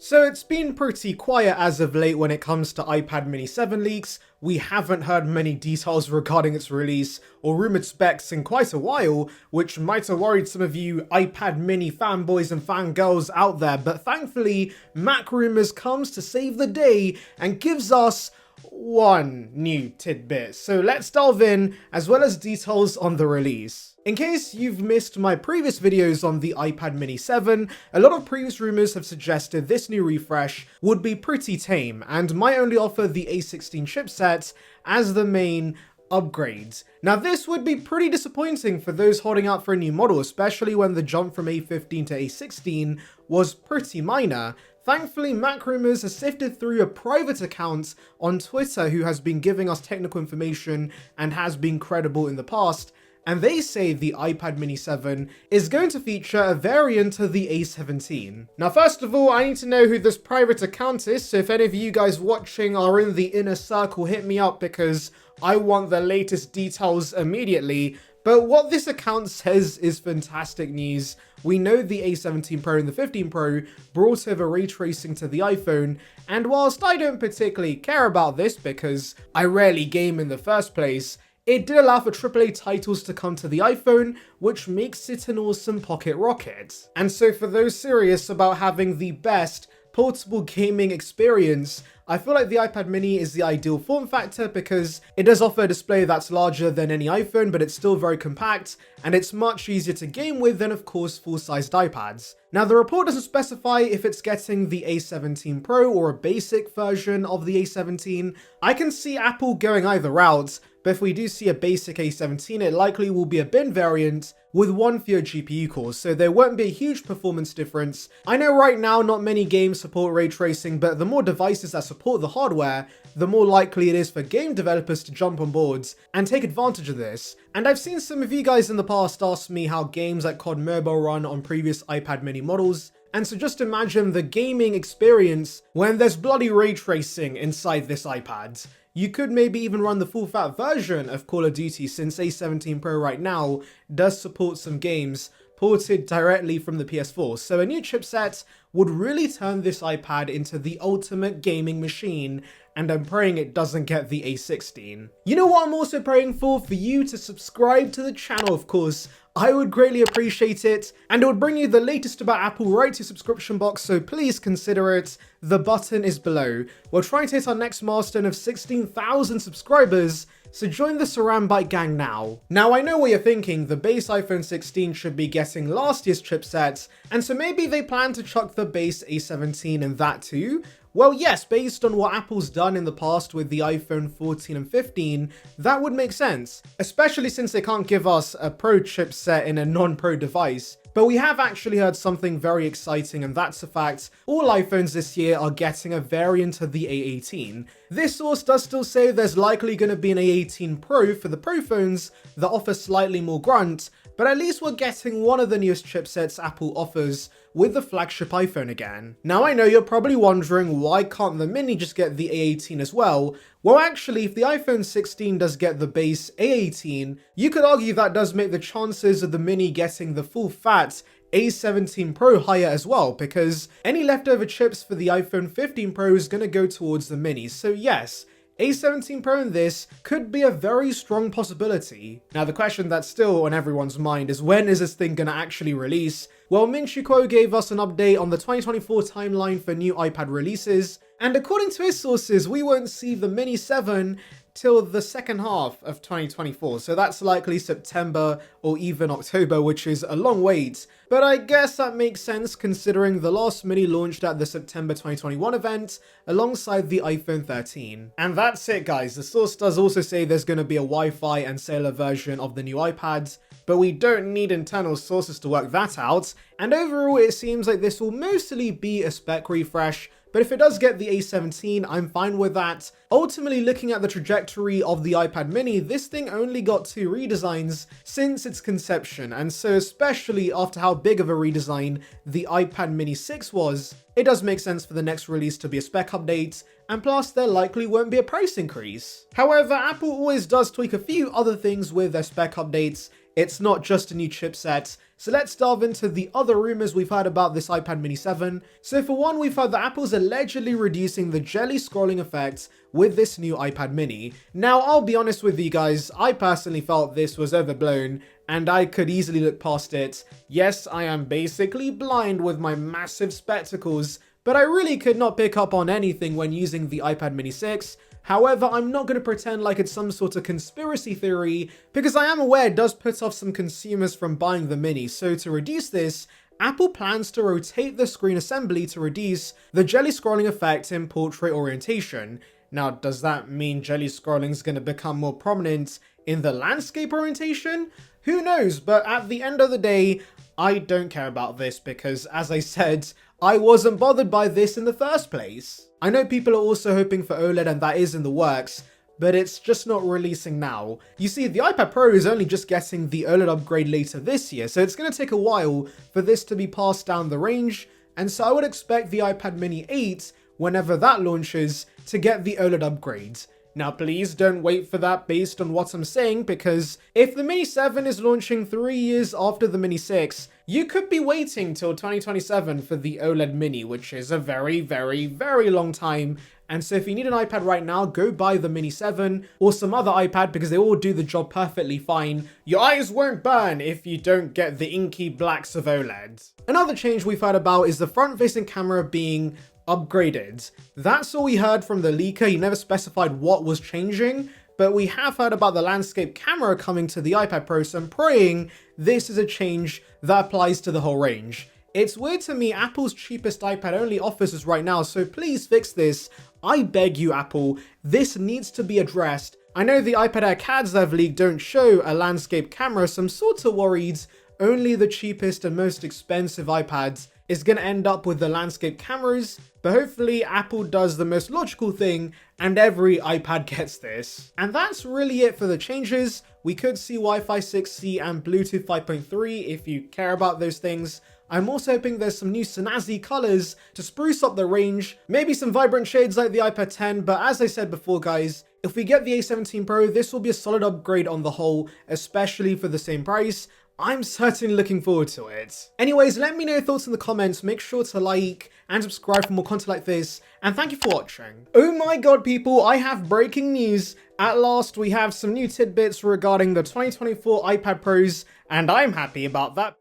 So it's been pretty quiet as of late when it comes to iPad mini 7 leaks. We haven't heard many details regarding its release or rumoured specs in quite a while, which might have worried some of you iPad mini fanboys and fangirls out there, but thankfully MacRumors comes to save the day and gives us one new tidbit. So let's delve in, as well as details on the release. In case you've missed my previous videos on the iPad mini 7, a lot of previous rumours have suggested this new refresh would be pretty tame and might only offer the A16 chipset as the main upgrades. Now this would be pretty disappointing for those holding out for a new model, especially when the jump from A15 to A16 was pretty minor. Thankfully, MacRumors has sifted through a private account on Twitter who has been giving us technical information and has been credible in the past, and they say the iPad mini 7 is going to feature a variant of the A17. Now first of all, I need to know who this private account is, so if any of you guys watching are in the inner circle, hit me up because I want the latest details immediately. But what this account says is fantastic news. We know the A17 Pro and the 15 Pro brought over ray tracing to the iPhone, and whilst I don't particularly care about this because I rarely game in the first place, it did allow for AAA titles to come to the iPhone, which makes it an awesome pocket rocket. And so for those serious about having the best portable gaming experience, I feel like the iPad mini is the ideal form factor because it does offer a display that's larger than any iPhone, but it's still very compact, and it's much easier to game with than, of course, full-sized iPads. Now, the report doesn't specify if it's getting the A17 Pro or a basic version of the A17. I can see Apple going either route, but if we do see a basic A17, it likely will be a bin variant with one fewer GPU core, so there won't be a huge performance difference. I know right now not many games support ray tracing, but the more devices that support the hardware, the more likely it is for game developers to jump on boards and take advantage of this. And I've seen some of you guys in the past ask me how games like COD Mobile run on previous iPad mini models, and so just imagine the gaming experience when there's bloody ray tracing inside this iPad. You could maybe even run the full-fat version of Call of Duty, since A17 Pro right now does support some games ported directly from the PS4, so a new chipset would really turn this iPad into the ultimate gaming machine, and I'm praying it doesn't get the A16. You know what I'm also praying for? For you to subscribe to the channel, of course. I would greatly appreciate it, and it would bring you the latest about Apple right to your subscription box, so please consider it. The button is below. We're trying to hit our next milestone of 16,000 subscribers, so join the saranbyte gang now. Now I know what you're thinking, the base iPhone 16 should be getting last year's chipset, and so maybe they plan to chuck the base A17 in that too? Well yes, based on what Apple's done in the past with the iPhone 14 and 15, that would make sense, especially since they can't give us a Pro chipset in a non-Pro device. But we have actually heard something very exciting, and that's the fact all iPhones this year are getting a variant of the A18. This source does still say there's likely going to be an A18 Pro for the Pro phones that offer slightly more grunt, but at least we're getting one of the newest chipsets Apple offers with the flagship iPhone again. Now I know you're probably wondering, why can't the mini just get the A18 as well? Well actually, if the iPhone 16 does get the base A18, you could argue that does make the chances of the mini getting the full fat A17 Pro higher as well, because any leftover chips for the iPhone 15 Pro is going to go towards the mini. So yes, A17 Pro in this could be a very strong possibility. Now the question that's still on everyone's mind is, when is this thing gonna actually release? Well, Min-Chi Kuo gave us an update on the 2024 timeline for new iPad releases, and according to his sources, we won't see the Mini 7 till the second half of 2024, so that's likely September or even October, which is a long wait. But I guess that makes sense considering the last mini launched at the September 2021 event alongside the iPhone 13. And that's it guys, the source does also say there's going to be a Wi-Fi and cellular version of the new iPads, but we don't need internal sources to work that out, and overall it seems like this will mostly be a spec refresh. But if it does get the A17, I'm fine with that. Ultimately, looking at the trajectory of the iPad mini, this thing only got 2 redesigns since its conception, and so especially after how big of a redesign the iPad mini 6 was, it does make sense for the next release to be a spec update, and plus there likely won't be a price increase. However, Apple always does tweak a few other things with their spec updates. It's not just a new chipset. So let's delve into the other rumors we've heard about this iPad mini 7. So for one, we've heard that Apple's allegedly reducing the jelly scrolling effect with this new iPad mini. Now, I'll be honest with you guys, I personally felt this was overblown and I could easily look past it. Yes, I am basically blind with my massive spectacles, but I really could not pick up on anything when using the iPad mini 6. However, I'm not going to pretend like it's some sort of conspiracy theory, because I am aware it does put off some consumers from buying the mini. So to reduce this, Apple plans to rotate the screen assembly to reduce the jelly scrolling effect in portrait orientation. Now, does that mean jelly scrolling is going to become more prominent in the landscape orientation? Who knows, but at the end of the day, I don't care about this because, as I said, I wasn't bothered by this in the first place. I know people are also hoping for OLED and that is in the works, but it's just not releasing now. You see, the iPad Pro is only just getting the OLED upgrade later this year, so it's going to take a while for this to be passed down the range, and so I would expect the iPad mini 8, whenever that launches, to get the OLED upgrade. Now please don't wait for that based on what I'm saying, because if the Mini 7 is launching 3 years after the Mini 6, you could be waiting till 2027 for the OLED Mini, which is a very, very, very long time. And so if you need an iPad right now, go buy the Mini 7 or some other iPad because they all do the job perfectly fine. Your eyes won't burn if you don't get the inky blacks of OLED. Another change we've heard about is the front-facing camera being upgraded. That's all we heard from the leaker. He never specified what was changing, but we have heard about the landscape camera coming to the iPad Pro, so I'm praying this is a change that applies to the whole range. It's weird to me, Apple's cheapest iPad only offers this right now, so please fix this. I beg you, Apple, this needs to be addressed. I know the iPad Air CADs they've leaked don't show a landscape camera, so I'm sort of worried only the cheapest and most expensive iPads is going to end up with the landscape cameras, but hopefully Apple does the most logical thing and every iPad gets this. And that's really it for the changes. We could see Wi-Fi 6E and Bluetooth 5.3 if you care about those things. I'm also hoping there's some new snazzy colors to spruce up the range, maybe some vibrant shades like the iPad 10, but as I said before guys, if we get the A17 Pro, this will be a solid upgrade on the whole, especially for the same price. I'm certainly looking forward to it. Anyways, let me know your thoughts in the comments, make sure to like and subscribe for more content like this, and thank you for watching. Oh my god people, I have breaking news. At last we have some new tidbits regarding the 2024 iPad Pros, and I'm happy about that.